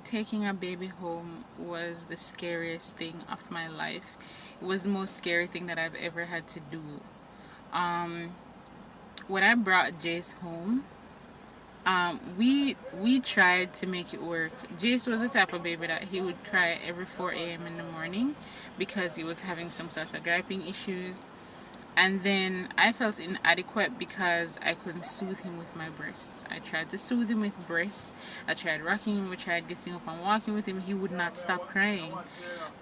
taking a baby home was the scariest thing of my life. It was the most scary thing that I've ever had to do. Um, when I brought Jace home, we tried to make it work. Jace was the type of baby that he would cry every 4 a.m. in the morning because he was having some sort of griping issues. And then I felt inadequate because I couldn't soothe him with my breasts. I tried to soothe him with breasts. I tried rocking him. I tried getting up and walking with him. He would not stop crying.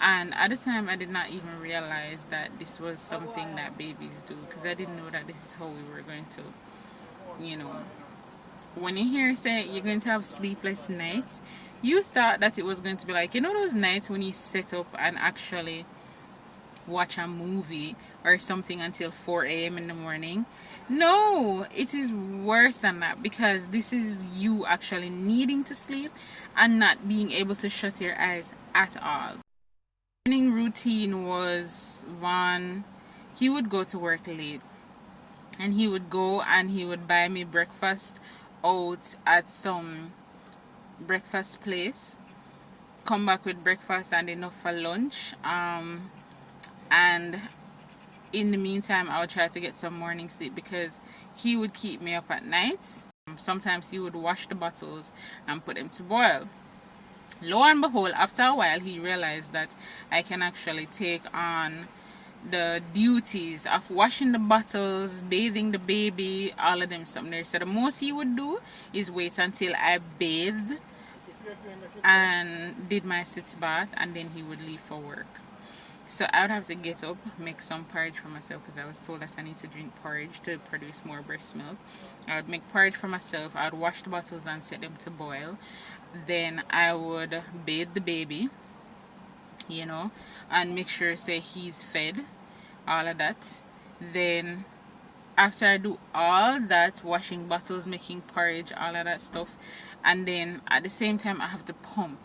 And at the time, I did not even realize that this was something that babies do, because I didn't know that this is how we were going to, you know. When you hear say you're going to have sleepless nights, you thought that it was going to be like, you know, those nights when you sit up and actually watch a movie or something until 4 a.m. in the morning. No, it is worse than that, because this is you actually needing to sleep and not being able to shut your eyes at all. Morning routine was Vaughn. He would go to work late, and he would go and he would buy me breakfast out at some breakfast place, come back with breakfast and enough for lunch. And in the meantime, I would try to get some morning sleep because he would keep me up at nights. Sometimes he would wash the bottles and put them to boil. Lo and behold, after a while, he realized that I can actually take on the duties of washing the bottles, bathing the baby, all of them something there. So the most he would do is wait until I bathed and did my sitz bath, and then he would leave for work. So I would have to get up, make some porridge for myself, because I was told that I need to drink porridge to produce more breast milk. I would make porridge for myself. I would wash the bottles and set them to boil. Then I would bathe the baby, you know, and make sure say he's fed, all of that. Then after I do all that, washing bottles, making porridge, all of that stuff, and then at the same time I have to pump,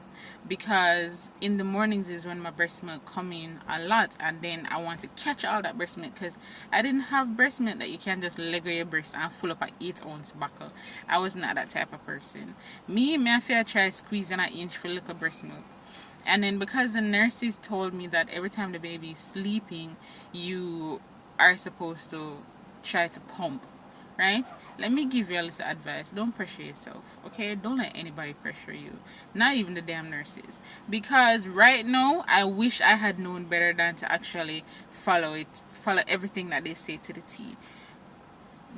because in the mornings is when my breast milk come in a lot, and then I want to catch all that breast milk, because I didn't have breast milk that you can just lego your breast and full up an 8-ounce buckle. I was not that type of person. Me I feel try squeezing an inch for little breast milk. And then because the nurses told me that every time the baby is sleeping, you are supposed to try to pump, right? Let me give you a little advice. Don't pressure yourself, okay? Don't let anybody pressure you, not even the damn nurses. Because right now, I wish I had known better than to actually follow everything that they say to the T.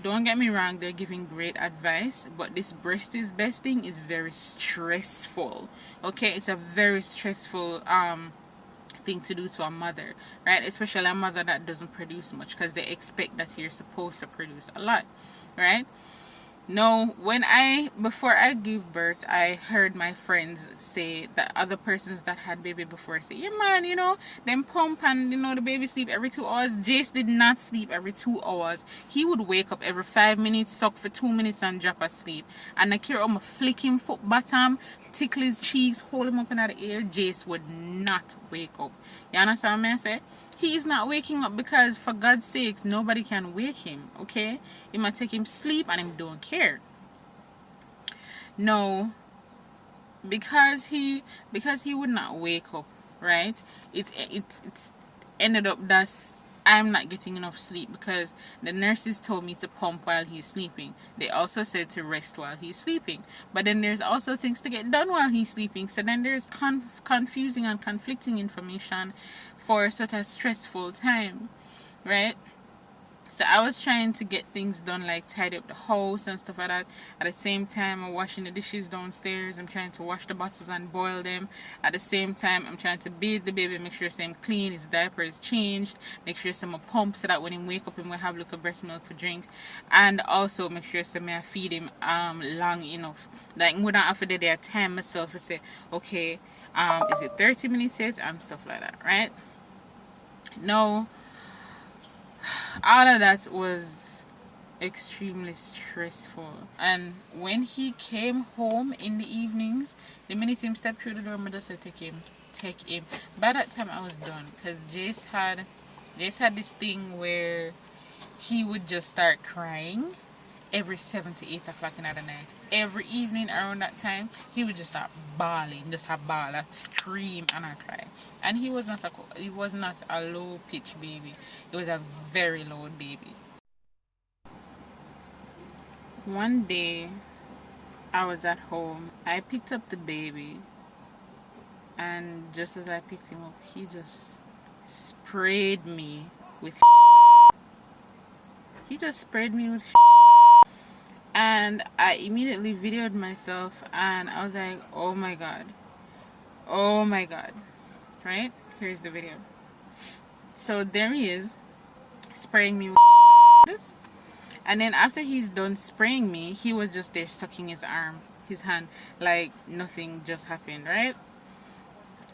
Don't get me wrong, they're giving great advice, but this breast is best thing is very stressful, okay? It's a very stressful thing to do to a mother, right? Especially a mother that doesn't produce much, because they expect that you're supposed to produce a lot, right? No, before I gave birth, I heard my friends say that other persons that had baby before say, yeah man, you know, them pump and, you know, the baby sleep every 2 hours. Jace did not sleep every 2 hours. He would wake up every 5 minutes, suck for 2 minutes and drop asleep. And I care I'm flick him foot bottom, tickle his cheeks, hold him up in the air. Jace would not wake up. You understand what I say? He is not waking up because, for God's sakes, nobody can wake him, okay? He might take him sleep and him don't care. No, because he would not wake up, right? It's ended up that I'm not getting enough sleep, because the nurses told me to pump while he's sleeping. They also said to rest while he's sleeping. But then there's also things to get done while he's sleeping. So then there's confusing and conflicting information for such a stressful time, right? So I was trying to get things done, like tidy up the house and stuff like that. At the same time, I'm washing the dishes downstairs. I'm trying to wash the bottles and boil them. At the same time, I'm trying to bathe the baby, make sure him clean, his diaper is changed, make sure some pump so that when he wake up, he will have little breast milk for drink, and also make sure I feed him long enough. Like, we don't have to do their time myself to say, okay, is it 30 minutes yet and stuff like that, right? No. All of that was extremely stressful. And when he came home in the evenings, the minute him stepped through the door, I just said, take him. By that time I was done, because Jace had this thing where he would just start crying every 7 to 8 o'clock in the night. Every evening around that time, he would just start bawling, just a bawl, a scream, and a cry. And he was not a low pitch baby. He was a very loud baby. One day, I was at home. I picked up the baby, and just as I picked him up, he just sprayed me with. He just sprayed me with. And I immediately videoed myself, and I was like, oh my god, oh my god, right? Here's the video. So there he is, spraying me with this. And then after he's done spraying me, he was just there sucking his arm, his hand, like nothing just happened, right?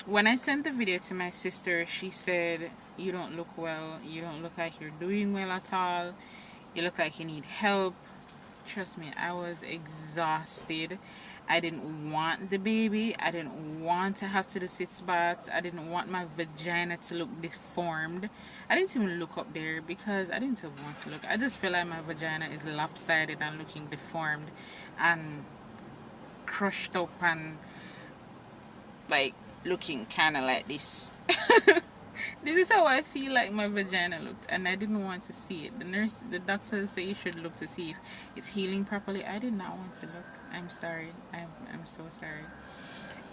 When I sent the video to my sister, she said, you don't look well, you don't look like you're doing well at all, you look like you need help. Trust me, I was exhausted. I didn't want the baby. I didn't want to have to do sitz baths. I didn't want my vagina to look deformed. I didn't even look up there because I didn't even want to look. I just feel like my vagina is lopsided and looking deformed and crushed up and like looking kind of like this. This is how I feel like my vagina looked, and I didn't want to see it. The doctor said you should look to see if it's healing properly. I did not want to look. I'm sorry. I'm so sorry.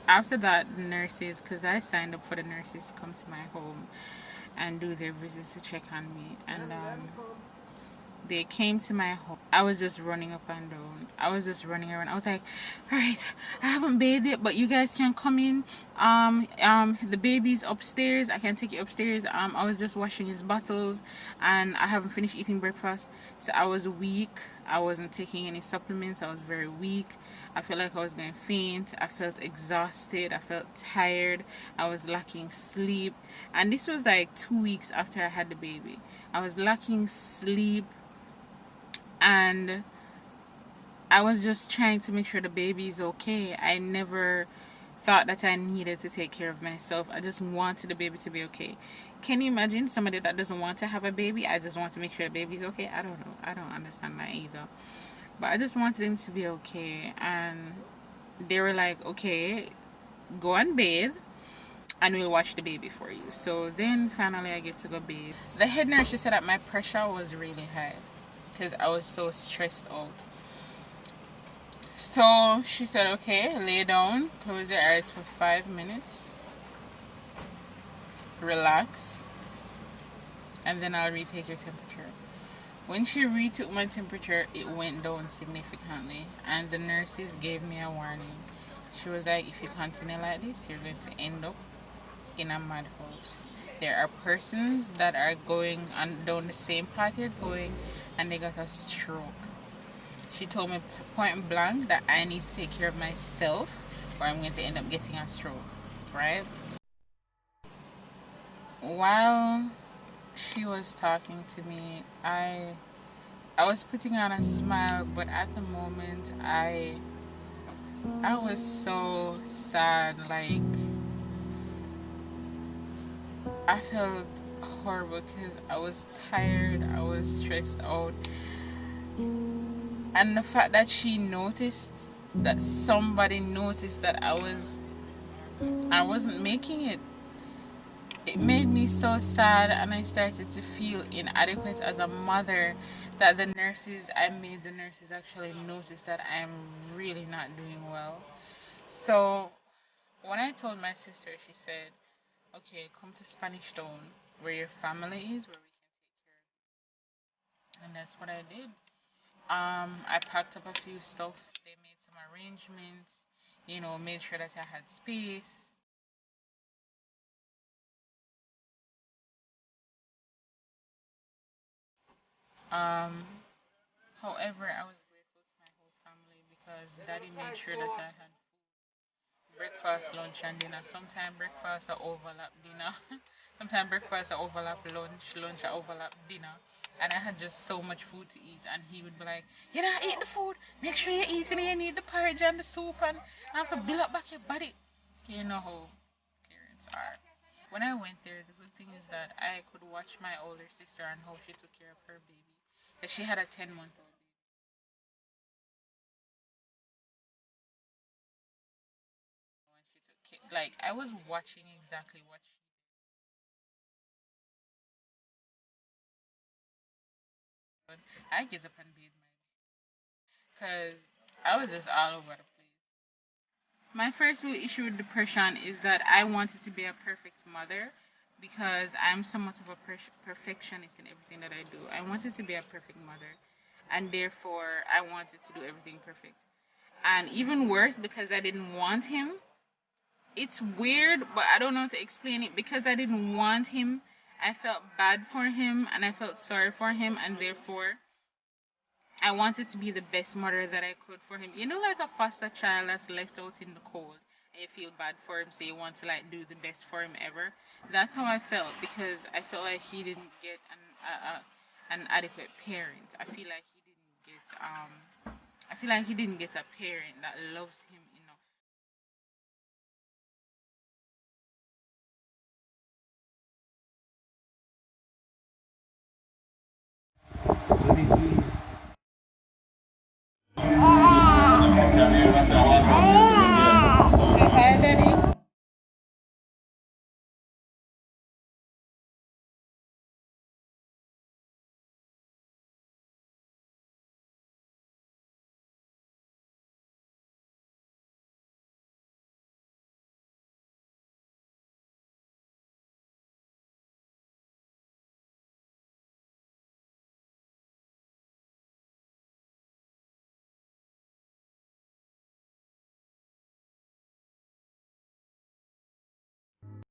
After that, the nurses, because I signed up for the nurses to come to my home and do their visits to check on me, and they came to my home. I was just running up and down. I was just running around. I was like, all right, I haven't bathed yet, but you guys can come in. The baby's upstairs. I can take it upstairs. I was just washing his bottles, and I haven't finished eating breakfast. So I was weak. I wasn't taking any supplements. I was very weak. I felt like I was going to faint. I felt exhausted. I felt tired. I was lacking sleep. And this was like 2 weeks after I had the baby. I was lacking sleep, and I was just trying to make sure the baby is okay. I never thought that I needed to take care of myself. I just wanted the baby to be okay. Can you imagine somebody that doesn't want to have a baby? I just want to make sure the baby's okay. I don't know. I don't understand that either. But I just wanted him to be okay. And they were like, okay, go and bathe and we'll watch the baby for you. So then finally I get to go bathe. The head nurse, she said that my pressure was really high because I was so stressed out. So she said, okay, lay down, close your eyes for 5 minutes, relax, and then I'll retake your temperature. When she retook my temperature, it went down significantly, and the nurses gave me a warning. She was like, if you continue like this, you're going to end up in a madhouse. There are persons that are going on down the same path you're going, and they got a stroke. She told me point blank that I need to take care of myself or I'm going to end up getting a stroke, right? While she was talking to me, I was putting on a smile, but at the moment I was so sad. Like, I felt horrible because I was tired, I was stressed out, and the fact that she noticed, that somebody noticed that I wasn't making it, it made me so sad, and I started to feel inadequate as a mother, that I made the nurses actually notice that I'm really not doing well. So when I told my sister, she said, okay, come to Spanish Town where your family is, where we can, and that's what I did. I packed up a few stuff. They made some arrangements, made sure that I had space. Um, However, I was grateful to my whole family because Daddy made sure that I had breakfast, lunch, and dinner. Sometimes breakfast are overlap dinner. Sometimes breakfast are overlap lunch, lunch are overlap dinner. And I had just so much food to eat, and he would be like, "You don't eat the food. Make sure you eat it. You need the porridge and the soup, and have to build up back your body." You know how parents are. When I went there, the good thing is that I could watch my older sister and how she took care of her baby, because she had a 10-month old. Like I was watching exactly what she did. I get up and did my because I was just all over the place. My first real issue with depression is that I wanted to be a perfect mother because I'm somewhat of a perfectionist in everything that I do. I wanted to be a perfect mother, and therefore I wanted to do everything perfect. And even worse, because I didn't want him. It's weird, but I don't know how to explain it. Because I didn't want him, I felt bad for him and I felt sorry for him, and therefore I wanted to be the best mother that I could for him. You know, like a foster child that's left out in the cold and you feel bad for him, so you want to like do the best for him ever. That's how I felt because I felt like he didn't get an adequate parent. I feel like he didn't get I feel like he didn't get a parent that loves him enough.